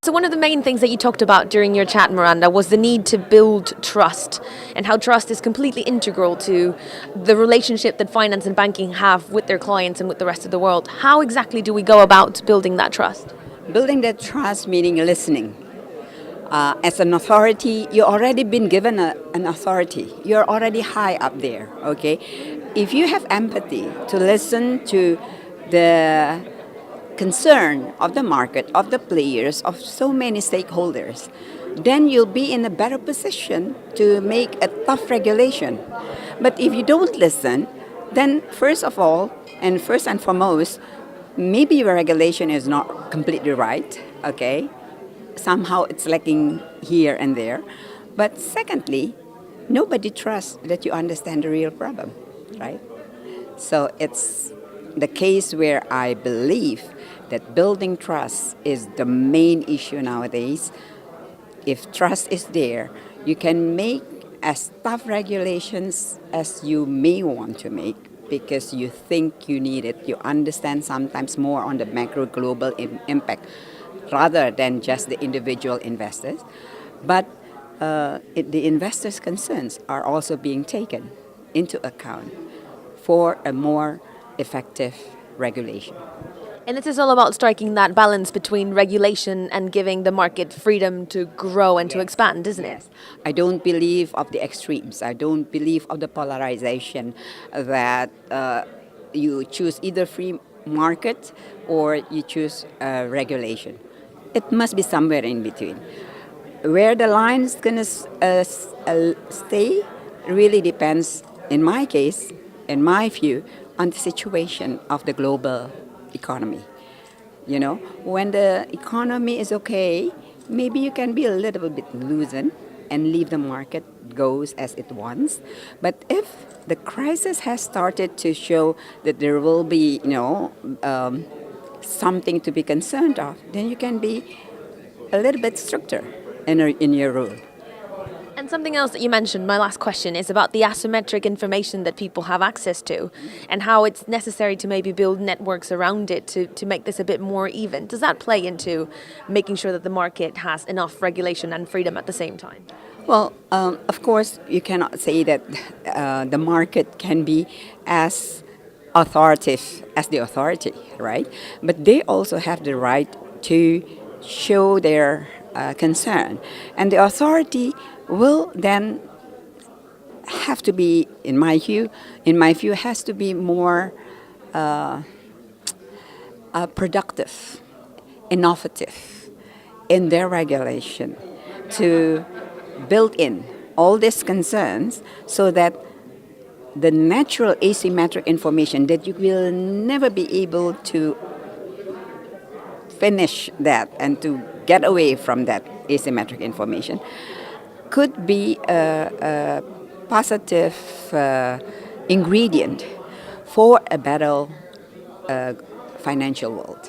So one of the main things that you talked about during your chat, Miranda, was the need to build trust and how trust is completely integral to the relationship that finance and banking have with their clients and with the rest of the world. How exactly do we go about building that trust? Building that trust meaning listening. As an authority, you've already been given an authority. You're already high up there, okay? If you have empathy to listen to the concern of the market, of the players, of so many stakeholders, then you'll be in a better position to make a tough regulation. But if you don't listen, then first of all, and first and foremost, maybe your regulation is not completely right, okay? Somehow it's lacking here and there. But secondly, nobody trusts that you understand the real problem, right? So it's the case where I believe that building trust is the main issue nowadays. If trust is there, you can make as tough regulations as you may want to make because you think you need it. You understand sometimes more on the macro global impact rather than just the individual investors. But the investors' concerns are also being taken into account for a more effective regulation. And this is all about striking that balance between regulation and giving the market freedom to grow and to expand, isn't it? I don't believe of the extremes. I don't believe of the polarization that you choose either free market or you choose regulation. It must be somewhere in between. Where the line is going to stay really depends, in my case, in my view, on the situation of the global economy. You know, when the economy is okay, maybe you can be a little bit loosened and leave the market goes as it wants. But if the crisis has started to show that there will be, something to be concerned of, then you can be a little bit stricter in your rule. And something else that you mentioned, my last question, is about the asymmetric information that people have access to and how it's necessary to maybe build networks around it to make this a bit more even. Does that play into making sure that the market has enough regulation and freedom at the same time? Well, of course, you cannot say that the market can be as authoritative as the authority, right? But they also have the right to show their concern. And the authority will then have to be, in my view, has to be more productive, innovative in their regulation to build in all these concerns so that the natural asymmetric information that you will never be able to finish that and to get away from that asymmetric information could be a positive ingredient for a better financial world.